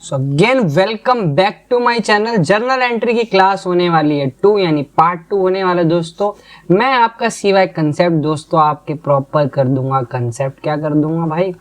So again welcome back to my channel. Journal entry की class होने वाली है 2 यानी पार्ट 2 होने वाला दोस्तों। मैं आपका सिवाय कंसेप्ट दोस्तों आपके प्रॉपर कर दूंगा। कंसेप्ट क्या कर दूंगा भाई,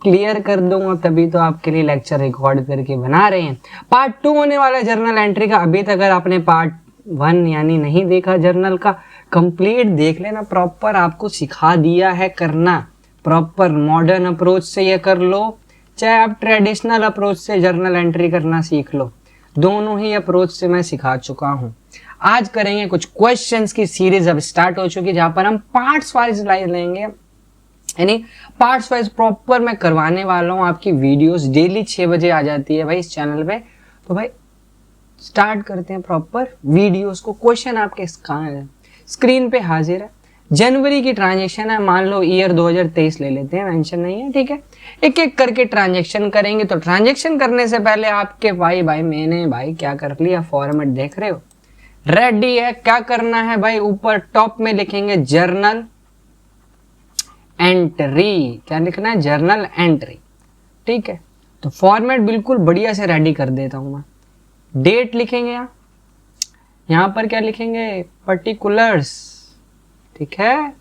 क्लियर कर दूंगा, तभी तो आपके लिए लेक्चर रिकॉर्ड करके बना रहे हैं। पार्ट 2 होने वाला है जर्नल एंट्री का। अभी तक अगर आपने पार्ट 1 यानी नहीं देखा जर्नल का, कंप्लीट देख लेना। प्रॉपर आपको सिखा दिया है करना, प्रॉपर मॉडर्न अप्रोच से ये कर लो, चाहे आप ट्रेडिशनल अप्रोच से जर्नल एंट्री करना सीख लो। दोनों ही अप्रोच से मैं सिखा चुका हूं। आज करेंगे कुछ क्वेश्चंस की सीरीज, अब स्टार्ट हो चुकी है, जहां पर हम पार्ट्स वाइज लेंगे, यानी पार्ट्स वाइज प्रॉपर मैं करवाने वाला हूं। आपकी वीडियोस डेली 6 बजे आ जाती है भाई इस चैनल पे। तो भाई स्टार्ट करते हैं प्रॉपर वीडियोस को। क्वेश्चन आपके स्क्रीन पे हाजिर है। जनवरी की ट्रांजैक्शन है, मान लो ईयर 2023 ले लेते हैं, मेंशन नहीं है, ठीक है। एक एक करके ट्रांजैक्शन करेंगे। तो ट्रांजैक्शन करने से पहले आपके मैंने क्या कर लिया, फॉर्मेट देख रहे हो, रेडी है। क्या करना है भाई, ऊपर टॉप में लिखेंगे जर्नल एंट्री। क्या लिखना है, जर्नल एंट्री, ठीक है। तो फॉर्मेट बिल्कुल बढ़िया से रेडी कर देता हूं मैं। डेट लिखेंगे, यहां पर क्या लिखेंगे, पर्टिकुलर्स, ठीक है।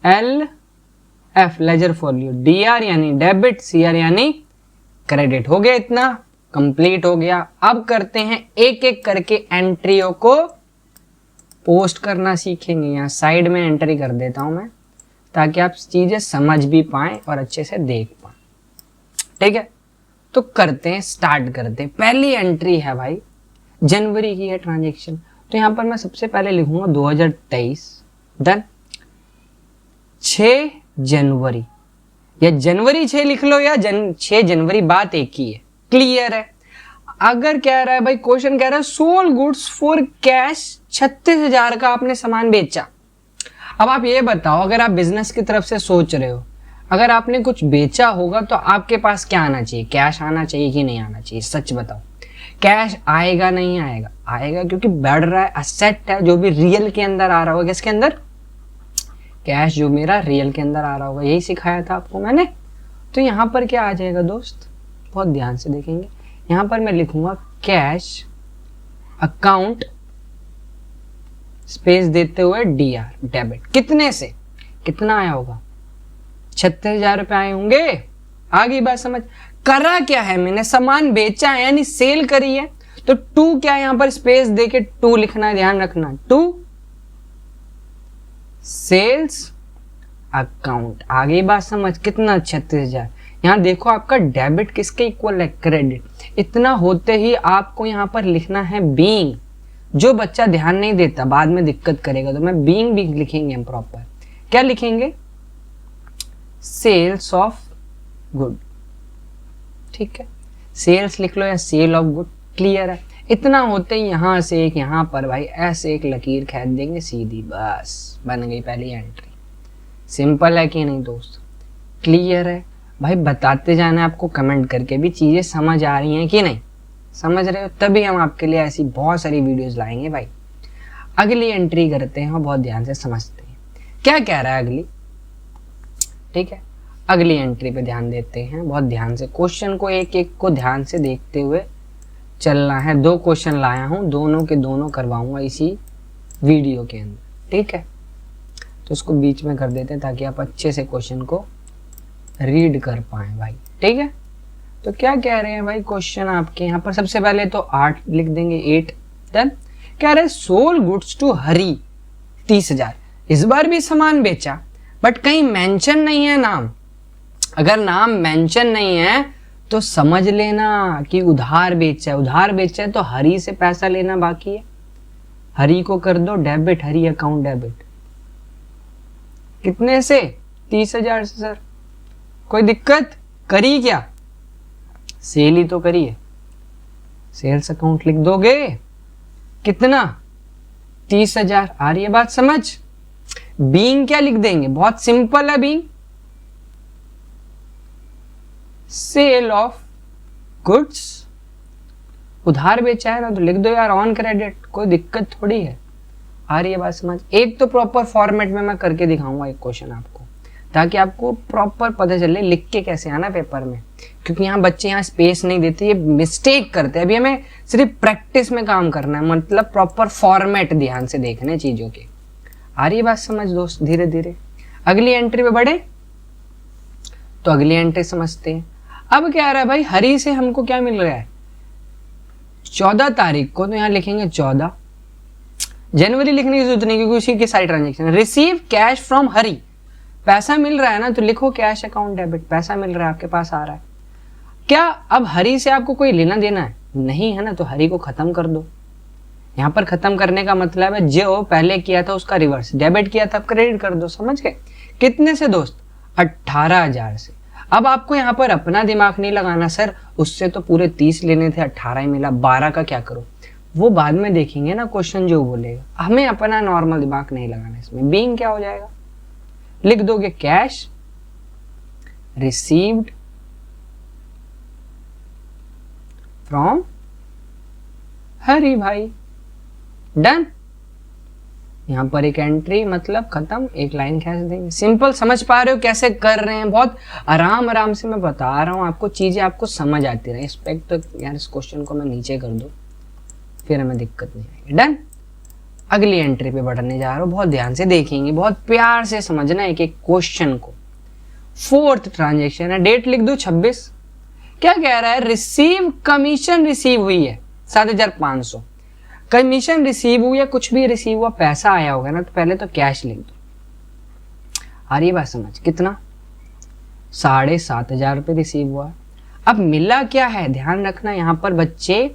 LF लेजर फॉलियो, DR यानी डेबिट, CR यानी क्रेडिट। हो गया, इतना कंप्लीट हो गया। अब करते हैं एक एक करके एंट्रियों को पोस्ट करना सीखेंगे। यहाँ साइड में एंट्री कर देता हूं मैं, ताकि आप चीजें समझ भी पाएं और अच्छे से देख पाएं, ठीक है। तो करते हैं, स्टार्ट करते हैं। पहली एंट्री है भाई, जनवरी की है ट्रांजैक्शन। तो यहां पर मैं सबसे पहले लिखूंगा 2023, डन। 6 जनवरी या जनवरी 6 लिख लो, या 6 जनवरी, बात एक ही है, क्लियर है। अगर कह रहा है भाई, क्वेश्चन कह रहा है सोल्ड गुड्स फॉर कैश 36,000 का आपने सामान बेचा। अब आप ये बताओ, अगर आप बिजनेस की तरफ से सोच रहे हो, अगर आपने कुछ बेचा होगा तो आपके पास क्या आना चाहिए, कैश आना चाहिए कि नहीं आना चाहिए? सच बताओ, कैश आएगा नहीं आएगा? आएगा, क्योंकि बढ़ रहा है, असेट है, जो भी रियल के अंदर आ रहा होगा। किसके अंदर? कैश जो मेरा रियल के अंदर आ रहा होगा। यही सिखाया था आपको मैंने। तो यहां पर क्या आ जाएगा दोस्त, बहुत ध्यान से देखेंगे। यहां पर मैं लिखूंगा कैश अकाउंट स्पेस देते हुए DR, डेबिट। कितने से कितना आया होगा? 36,000 रुपए आए होंगे। आगे बात समझ। करा क्या है, मैंने सामान बेचा है, यानी सेल करी है। तो 2 क्या, यहां पर स्पेस देके 2 लिखना है, ध्यान रखना। 2 सेल्स अकाउंट। आगे बात समझ। कितना? 36,000। यहां देखो आपका डेबिट किसके इक्वल है, क्रेडिट। इतना होते ही आपको यहां पर लिखना है बीइंग। जो बच्चा ध्यान नहीं देता बाद में दिक्कत करेगा, तो मैं बीइंग भी लिखेंगे हम प्रॉपर। क्या लिखेंगे? सेल्स ऑफ गुड, ठीक है। सेल्स लिख लो या सेल ऑफ गुड, क्लियर है। इतना होते ही यहां से एक, यहां पर भाई ऐसे एक लकीर खींच देंगे सीधी, बस बन गई पहली एंट्री। सिंपल है कि नहीं दोस्त, क्लियर है भाई? बताते जाना आपको कमेंट करके भी चीजें समझ आ रही हैं कि नहीं, समझ रहे हो? तभी हम आपके लिए ऐसी बहुत सारी वीडियोस लाएंगे भाई। अगली एंट्री करते हैं और बहुत ध्यान से समझते हैं क्या कह रहा है अगली, ठीक है। अगली एंट्री पे ध्यान देते हैं, बहुत ध्यान से। क्वेश्चन को एक एक को ध्यान से देखते हुए चलना है। 2 क्वेश्चन लाया हूं, दोनों के दोनों करवाऊंगा इसी वीडियो के अंदर, ठीक है। तो उसको बीच में कर देते हैं ताकि आप अच्छे से क्वेश्चन को रीड कर पाए भाई, ठीक है। तो क्या कह रहे हैं भाई क्वेश्चन आपके यहाँ पर? सबसे पहले तो 8 लिख देंगे, 8, डन। कह रहे सोल गुड्स टू हरी 30,000। इस बार भी सामान बेचा, बट कहीं मेंशन नहीं है नाम। अगर नाम मेंशन नहीं है तो समझ लेना कि उधार बेचा है। उधार बेचा है तो हरी से पैसा लेना बाकी है। हरी को कर दो डेबिट, हरी अकाउंट डेबिट। कितने से? 30,000 से। सर कोई दिक्कत करी क्या? सेल ही तो करी है, सेल्स अकाउंट लिख दोगे। कितना? 30,000। आ रही है बात समझ? बीइंग क्या लिख देंगे, बहुत सिंपल है बीइंग, सेल ऑफ गुड्स। उधार बेचा है ना, तो लिख दो यार ऑन क्रेडिट, कोई दिक्कत थोड़ी है। आ रही है बात समझ? एक तो प्रॉपर फॉर्मेट में मैं करके दिखाऊंगा एक क्वेश्चन आपको, ताकि आपको प्रॉपर पता चले लिख के कैसे आना पेपर में, क्योंकि यहाँ बच्चे यहाँ स्पेस नहीं देते, ये मिस्टेक करते हैं। अभी हमें सिर्फ प्रैक्टिस में काम करना है, मतलब प्रॉपर फॉर्मेट ध्यान से देखने चीजों के। आ रही बात समझ दोस्त? धीरे धीरे अगली एंट्री पे बढ़े, तो अगली एंट्री समझते हैं। अब क्या आ रहा है भाई, हरी से हमको क्या मिल रहा है 14 तारीख को, तो यहाँ लिखेंगे 14 जनवरी लिखने की जरूरत नहीं क्योंकि उसी की सारी ट्रांजेक्शन। रिसीव कैश फ्रॉम हरी, पैसा मिल रहा है ना, तो लिखो कैश अकाउंट डेबिट, पैसा मिल रहा है आपके पास आ रहा है। क्या अब हरी से आपको कोई लेना देना है? नहीं है ना, तो हरी को खत्म कर दो। यहाँ पर खत्म करने का मतलब है जो पहले किया था उसका रिवर्स, डेबिट किया था अब क्रेडिट कर दो। समझ गए? कितने से दोस्त? 18,000 से। अब आपको यहाँ पर अपना दिमाग नहीं लगाना, सर उससे तो पूरे 30 लेने थे, 18 ही मिला, 12 का क्या करो? वो बाद में देखेंगे ना, क्वेश्चन जो बोलेगा। हमें अपना नॉर्मल दिमाग नहीं लगाना। इसमें बीइंग क्या हो जाएगा, लिख दोगे कैश रिसीव्ड फ्रॉम हरी भाई, डन। यहां पर एक एंट्री मतलब खत्म, एक लाइन खींच देंगे। सिंपल, समझ पा रहे हो कैसे कर रहे हैं? बहुत आराम आराम से मैं बता रहा हूं आपको, चीजें आपको समझ आती रहे। एक्सपेक्ट तो यार इस क्वेश्चन को मैं नीचे कर दूं, फिर हमें दिक्कत नहीं आएगी। डन। अगली एंट्री पे बढ़ने जा रहा हूं, बहुत ध्यान से देखेंगे, बहुत प्यार से समझना एक एक क्वेश्चन को। 4th ट्रांजेक्शन है, डेट लिख दो 26। क्या कह रहा है? रिसीव कमीशन रिसीव हुई है 7,500। कमीशन रिसीव हुई या कुछ भी रिसीव हुआ, पैसा आया होगा ना, तो पहले तो कैश लिख दो। आ रही बात समझ? कितना? 7,500 रुपये रिसीव हुआ। अब मिला क्या है, ध्यान रखना, यहाँ पर बच्चे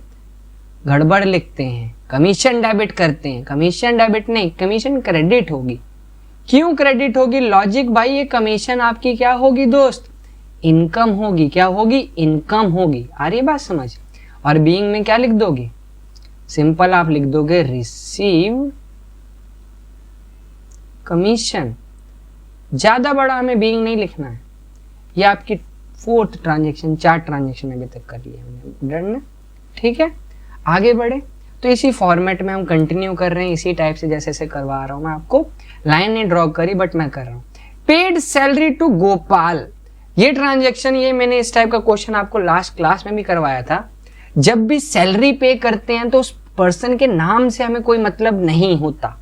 गड़बड़ लिखते हैं, कमीशन डेबिट करते हैं। कमीशन डेबिट नहीं, कमीशन क्रेडिट होगी। क्यों क्रेडिट होगी? लॉजिक भाई, ये कमीशन आपकी क्या होगी दोस्त? इनकम होगी। क्या होगी? इनकम होगी। आ रही बात समझ? और बीइंग में क्या लिख दोगे? सिंपल आप लिख दोगे रिसीव कमीशन। ज्यादा बड़ा हमें बीइंग नहीं लिखना है। ये आपकी 4th ट्रांजेक्शन, 4 ट्रांजेक्शन अभी तक कर लिया हमने। डन? ठीक है, आगे बढ़े। तो इसी फॉर्मेट में हम कंटिन्यू कर रहे हैं, इसी टाइप से जैसे जैसे करवा रहा हूं मैं आपको। लाइन नहीं ड्रॉ करी बट मैं कर रहा हूं। पेड सैलरी टू गोपाल, ये ट्रांजेक्शन, ये मैंने इस टाइप का क्वेश्चन आपको लास्ट क्लास में भी करवाया था। जब भी सैलरी पे करते हैं तो उस पर्सन के नाम से हमें कोई मतलब नहीं होता।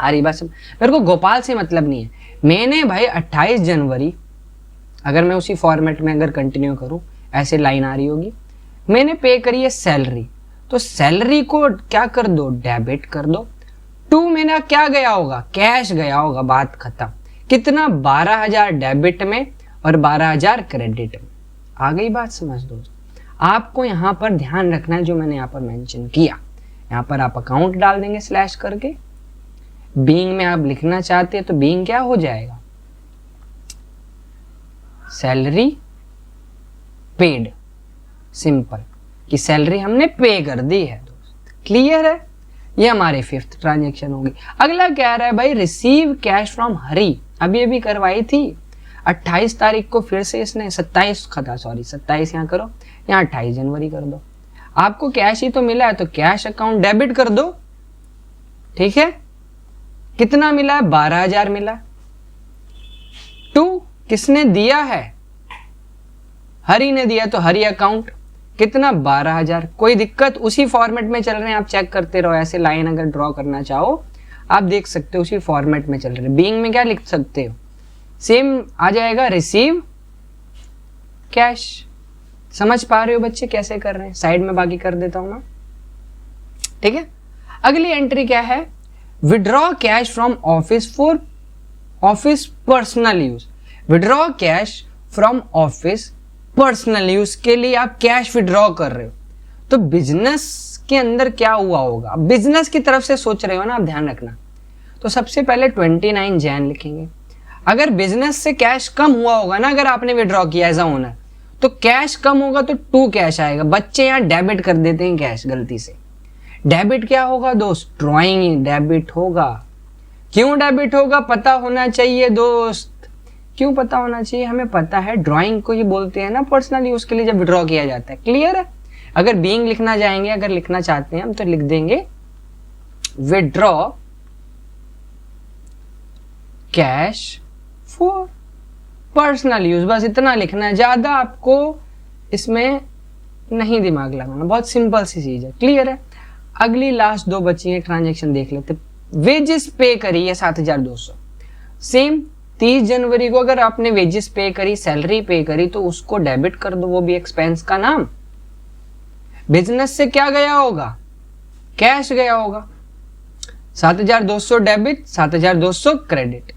आ रही बात? मेरे को गोपाल से मतलब नहीं है। मैंने भाई 28 जनवरी, अगर मैं उसी फॉर्मेट में अगर कंटिन्यू करूं, ऐसे लाइन आ रही होगी, मैंने पे करी है सैलरी, तो सैलरी को क्या कर दो? डेबिट कर दो। टू मेरा क्या गया होगा? कैश गया होगा। बात खत्म। कितना? 12,000 डेबिट में और 12,000 क्रेडिट में। आ गई बात समझ दोस्त? आपको यहाँ पर ध्यान रखना है जो मैंने यहाँ पर मेंशन किया। यहाँ पर आप अकाउंट डाल देंगे स्लैश करके। बीइंग में आप लिखना चाहते हैं तो बीइंग क्या हो जाएगा? Salary paid. सिंपल, कि सैलरी हमने पे कर दी है दोस्त। क्लियर है? ये हमारी 5th ट्रांजेक्शन होगी। अगला क्या रहा है भाई? रिसीव कैश फ्रॉम हरी। अभी अभी करवाई थी 28 तारीख को, फिर से इसने 27 यहाँ करो, यहाँ 28 जनवरी कर दो। आपको कैश ही तो मिला है तो कैश अकाउंट डेबिट कर दो। ठीक है, कितना मिला है? 12,000 मिला। टू किसने दिया है? हरी ने दिया, तो हरी अकाउंट कितना? 12,000। कोई दिक्कत? उसी फॉर्मेट में चल रहे हैं, आप चेक करते रहो। ऐसे लाइन अगर ड्रॉ करना चाहो आप देख सकते हो, उसी फॉर्मेट में चल रहे हैं। बीइंग में क्या लिख सकते हो? सेम आ जाएगा, रिसीव कैश। समझ पा रहे हो बच्चे कैसे कर रहे हैं? साइड में बाकी कर देता हूं मैं। ठीक है, अगली एंट्री क्या है? Withdraw cash from office for office personal use. Withdraw cash from office personal use के लिए आप कैश विड्रॉ कर रहे हो, तो बिजनेस के अंदर क्या हुआ होगा? बिजनेस की तरफ से सोच रहे हो ना आप, ध्यान रखना। तो सबसे पहले 29 जैन लिखेंगे। अगर बिजनेस से कैश कम हुआ होगा ना, अगर आपने विड्रॉ किया एज अ ओनर, तो कैश कम होगा तो टू कैश आएगा। बच्चे यहाँ डेबिट कर देते हैं कैश गलती से। डेबिट क्या होगा दोस्त? ड्रॉइंग डेबिट होगा। क्यों डेबिट होगा? पता होना चाहिए दोस्त। क्यों पता होना चाहिए? हमें पता है ड्राइंग को ही बोलते हैं ना पर्सनल यूज के लिए जब विड्रॉ किया जाता है। क्लियर है? अगर बीइंग लिखना जाएंगे, अगर लिखना चाहते हैं हम, तो लिख देंगे withdraw cash for personal use, बस इतना लिखना है, ज्यादा आपको इसमें नहीं दिमाग लगाना, बहुत सिंपल सी चीज है। क्लियर है? अगली लास्ट 2 बची है ट्रांजेक्शन देख लेते। वेजेस पे करी है 7200, सेम 30 जनवरी को अगर आपने वेजेस पे करी, सैलरी पे करी, तो उसको डेबिट कर दो, वो भी एक्सपेंस का नाम। बिजनेस से क्या गया होगा? कैश गया होगा। 7200 डेबिट, 7200 क्रेडिट।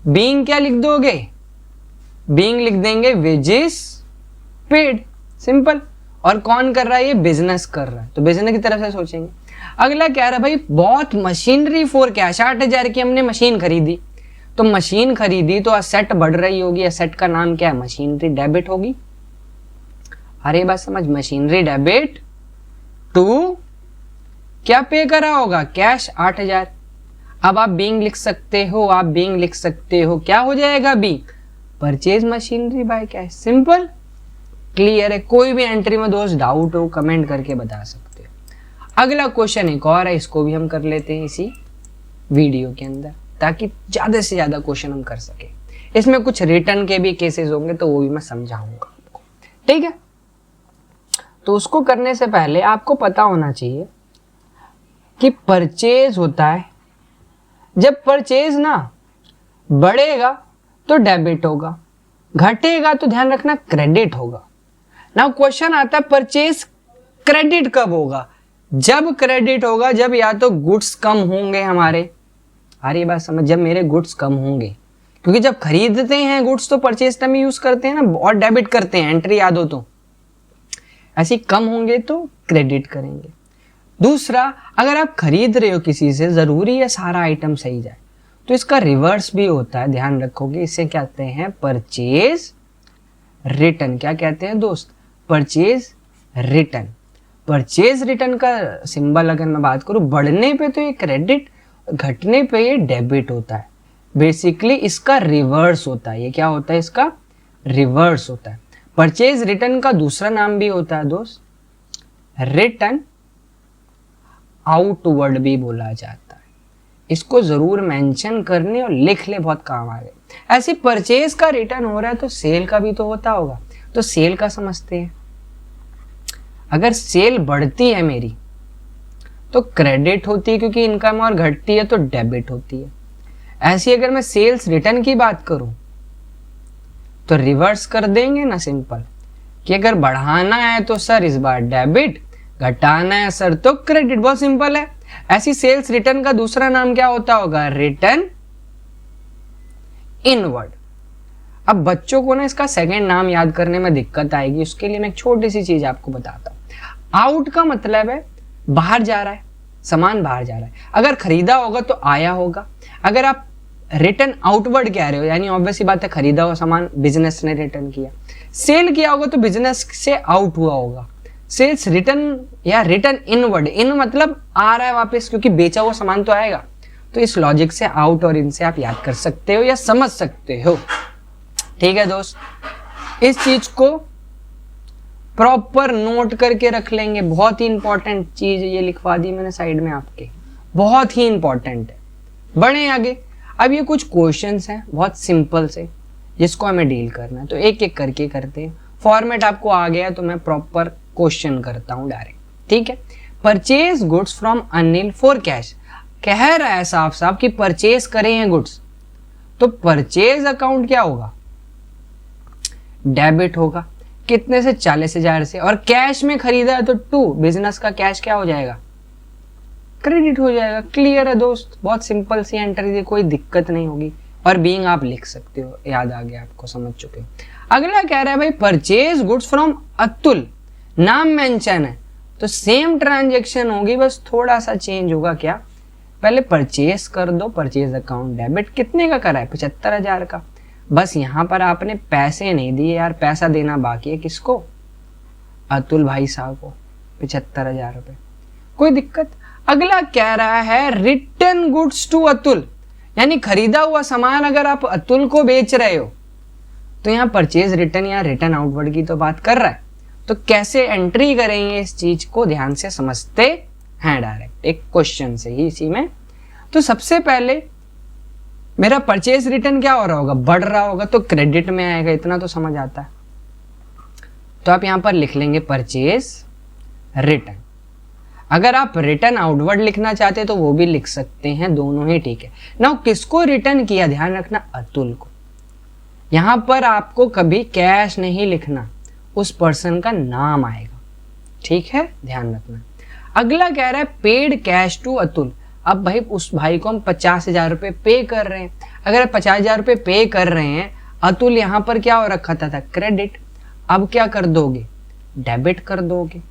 बीइंग क्या लिख दोगे? बीइंग लिख देंगे वेजेस पेड, सिंपल। और कौन कर रहा है? ये बिजनेस कर रहा है, तो बिजनेस की तरफ से सोचेंगे। अगला कह रहा है भाई बहुत मशीनरी फॉर कैश, 8000 की हमने मशीन खरीदी, तो मशीन खरीदी तो असेट बढ़ रही होगी, असेट का नाम क्या है? मशीनरी, डेबिट होगी। अरे बात समझ, मशीनरी डेबिट टू क्या पे करा होगा? कैश 8000। अब आप बीइंग लिख सकते हो, आप बीइंग लिख सकते हो, क्या हो जाएगा being? Purchase machinery by cash, simple. Clear है? कोई भी एंट्री में दोस्त डाउट हो कमेंट करके बता सकते हो। अगला क्वेश्चन एक और है, इसको भी हम कर लेते हैं इसी वीडियो के अंदर, ताकि ज्यादा से ज्यादा क्वेश्चन हम कर सके। इसमें कुछ रिटर्न के भी केसेस होंगे, तो वो भी मैं समझाऊंगा आपको, ठीक है? तो उसको करने से पहले आपको पता होना चाहिए कि परचेज होता है, जब परचेज ना बढ़ेगा तो डेबिट होगा, घटेगा तो ध्यान रखना क्रेडिट होगा। नाउ क्वेश्चन आता है परचेज क्रेडिट कब होगा? जब क्रेडिट होगा, जब या तो गुड्स कम होंगे हमारे, अरे बात समझ, जब मेरे गुड्स कम होंगे, क्योंकि जब खरीदते हैं गुड्स तो परचेज टर्म यूज करते हैं ना, और डेबिट करते हैं, एंट्री याद हो तो। ऐसे कम होंगे तो क्रेडिट करेंगे। दूसरा, अगर आप खरीद रहे हो किसी से, जरूरी है सारा आइटम सही जाए, तो इसका रिवर्स भी होता है, ध्यान रखोगे। इसे क्या कहते हैं? Purchase return. क्या कहते हैं दोस्त? Purchase return. परचेज रिटर्न का सिंबल अगर मैं बात करूं, बढ़ने पे तो ये क्रेडिट, घटने पे ये डेबिट होता है। बेसिकली इसका रिवर्स होता है। ये क्या होता है? इसका रिवर्स होता है। परचेज रिटर्न का दूसरा नाम भी होता है दोस्त, रिटर्न आउटवर्ड भी बोला जाता है। इसको जरूर मेंशन करने और लिख ले, बहुत काम आ गए। ऐसे परचेज का रिटर्न हो रहा है तो सेल का भी तो होता होगा, तो सेल का समझते हैं। अगर सेल बढ़ती है मेरी तो क्रेडिट होती है, क्योंकि इनकम, और घटती है तो डेबिट होती है। ऐसी अगर मैं सेल्स रिटर्न की बात करूं तो रिवर्स कर देंगे ना, सिंपल, कि अगर बढ़ाना है तो सर इस बार डेबिट, घटाना है सर तो क्रेडिट, बहुत सिंपल है। ऐसी सेल्स रिटर्न का दूसरा नाम क्या होता होगा? Return inward. अब बच्चों को ना इसका सेकंड नाम याद करने में दिक्कत आएगी, उसके लिए मैं एक छोटी सी चीज आपको बताता हूं। आउट का मतलब है बाहर जा रहा है, सामान बाहर जा रहा है। अगर खरीदा होगा तो आया होगा। अगर आप रिटर्न आउटवर्ड कह रहे हो, यानी ऑब्वियस बात है खरीदा हुआ सामान बिजनेस ने रिटर्न किया। सेल किया होगा तो बिजनेस से आउट हुआ होगा। सेल्स रिटर्न या रिटर्न इनवर्ड, इन मतलब आ रहा है वापस, क्योंकि बेचा हुआ सामान तो आएगा। तो इस लॉजिक से आउट और इन से आप याद कर सकते हो या समझ सकते हो, ठीक है दोस्त? इस चीज को प्रॉपर नोट करके रख लेंगे, बहुत ही इंपॉर्टेंट चीज है। ये लिखवा दी मैंने साइड में आपके, बहुत ही इंपॉर्टेंट है। बढ़े आगे। अब ये कुछ क्वेश्चंस हैं बहुत सिंपल से, जिसको हमें डील करना है, तो एक एक करके करते हैं। फॉर्मेट आपको आ गया तो मैं प्रॉपर क्वेश्चन करता हूं डायरेक्ट, ठीक है? Purchase goods from Anil for cash. कह रहा है साफ साफ कि परचेज करे हैं गुड्स, तो परचेज अकाउंट क्या होगा? डेबिट होगा। कितने से? 40,000 से। और कैश में खरीदा है तो 2, बिजनेस का कैश क्या हो जाएगा? क्रेडिट हो जाएगा। क्लियर है दोस्त? बहुत सिंपल सी एंट्री थी, कोई दिक्कत नहीं होगी। और बीइंग आप लिख सकते हो, याद आ गया आपको, समझ चुके हो। अगला कह रहा है भाई परचेज गुड्स फ्रॉम अतुल, नाम मेंशन है, तो सेम ट्रांजेक्शन होगी, बस थोड़ा सा चेंज होगा। क्या? पहले परचेज कर दो, परचेज अकाउंट डेबिट। कितने का करा है? 75,000 का। बस यहां पर आपने पैसे नहीं दिए यार, पैसा देना बाकी है। किसको? अतुल भाई साहब को 75,000 रुपए, कोई दिक्कत। अगला कह रहा है रिटर्न गुड्स टू अतुल, यानी खरीदा हुआ सामान अगर आप अतुल को बेच रहे हो तो यहाँ परचेज रिटर्न या रिटर्न आउटवर्ड की तो बात कर रहा है। तो कैसे एंट्री करेंगे इस चीज को ध्यान से समझते हैं डायरेक्ट एक क्वेश्चन से ही इसी में। तो सबसे पहले मेरा परचेज रिटर्न क्या हो रहा होगा, बढ़ रहा होगा, तो क्रेडिट में आएगा, इतना तो समझ आता है। तो आप यहां पर लिख लेंगे परचेज रिटर्न। अगर आप रिटर्न आउटवर्ड लिखना चाहते तो वो भी लिख सकते हैं, दोनों ही ठीक है। नाउ किसको रिटर्न किया, ध्यान रखना, अतुल को। यहां पर आपको कभी कैश नहीं लिखना, उस पर्सन का नाम आएगा, ठीक है, ध्यान रखना। अगला कह रहा है पेड कैश टू अतुल। अब भाई उस भाई को हम 50,000 रुपये पे कर रहे हैं। अगर 50,000 रुपये पे कर रहे हैं, अतुल यहाँ पर क्या हो रखा था क्रेडिट, अब क्या कर दोगे, डेबिट कर दोगे,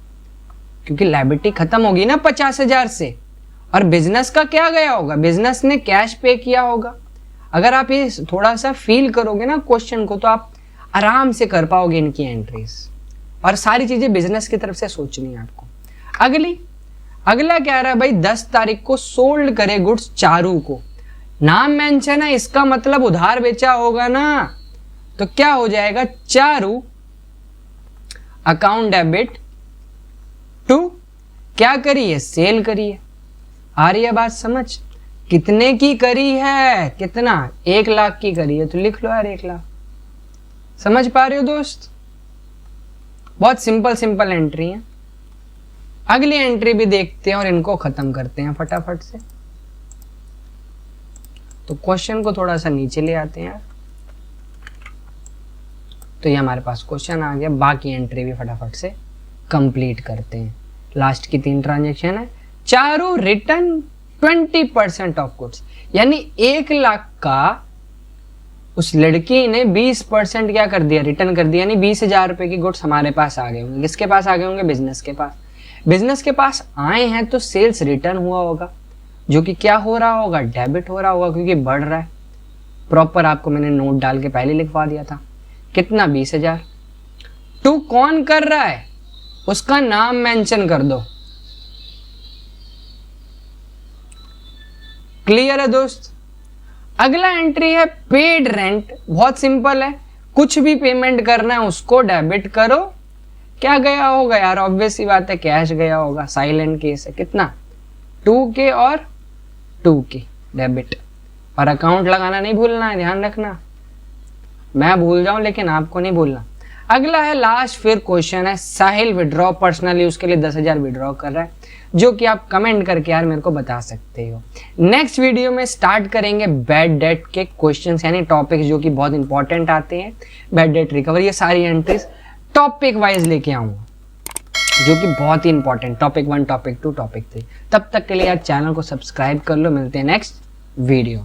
क्योंकि लायबिलिटी खत्म होगी ना 50,000 से। और बिजनेस का क्या गया होगा, बिजनेस ने कैश पे किया होगा। अगर आप ये थोड़ा सा फील करोगे ना क्वेश्चन को, तो आप आराम से कर पाओगे इनकी एंट्रीज, और सारी चीजें बिजनेस की तरफ से सोचनी है आपको। अगला कह रहा है भाई 10 तारीख को सोल्ड करे गुड्स चारू को। नाम मेंशन है, इसका मतलब उधार बेचा होगा ना, तो क्या हो जाएगा, चारू अकाउंट डेबिट टू क्या करी है, सेल करी है। आ रही है बात समझ, कितने की करी है, कितना, 1 लाख की करी है, तो लिख लो यार 1 लाख। समझ पा रहे हो दोस्त, बहुत सिंपल एंट्री है। अगली एंट्री भी देखते हैं और इनको खत्म करते हैं फटाफट से। तो क्वेश्चन को थोड़ा सा नीचे ले आते हैं। तो ये हमारे पास क्वेश्चन आ गया, बाकी एंट्री भी फटाफट से कंप्लीट करते हैं। लास्ट की 3 ट्रांजेक्शन है। चारू रिटर्न 20% ऑफ गुड्स, यानी 1 लाख का उस लड़की ने 20% क्या कर दिया, रिटर्न कर दिया, यानी 20,000 रुपए की गुड्स हमारे पास आ गए होंगे। किसके पास आ गए होंगे, बिजनेस के पास। बिजनेस के पास आए हैं तो सेल्स रिटर्न हुआ होगा, जो कि क्या हो रहा होगा, डेबिट हो रहा होगा, क्योंकि बढ़ रहा है। प्रॉपर आपको मैंने नोट डाल के पहले लिखवा दिया था। कितना, 20,000। टू कौन कर रहा है, उसका नाम मेंशन कर दो। क्लियर है दोस्त। अगला एंट्री है पेड रेंट, बहुत सिंपल है, कुछ भी पेमेंट करना है उसको डेबिट करो। क्या गया होगा यार, ऑब्वियस सी बात है, कैश गया होगा, साइलेंट केस है। कितना, 2K और 2K डेबिट। और अकाउंट लगाना नहीं भूलना है, ध्यान रखना, मैं भूल जाऊं लेकिन आपको नहीं भूलना। अगला है लास्ट फिर क्वेश्चन है, साहिल विड्रॉ पर्सनल यूज के लिए 10,000 विड्रॉ कर रहा है, जो कि आप कमेंट करके यार मेरे को बता सकते हो। नेक्स्ट वीडियो में स्टार्ट करेंगे बैड डेट के क्वेश्चंस, यानी टॉपिक्स जो कि बहुत इंपॉर्टेंट आते हैं। बैड डेट रिकवरी, ये सारी एंट्रीज टॉपिक वाइज लेके आऊंगा, जो कि बहुत ही इंपॉर्टेंट, टॉपिक 1, टॉपिक 2, टॉपिक 3। तब तक के लिए यार चैनल को सब्सक्राइब कर लो। मिलते हैं नेक्स्ट वीडियो।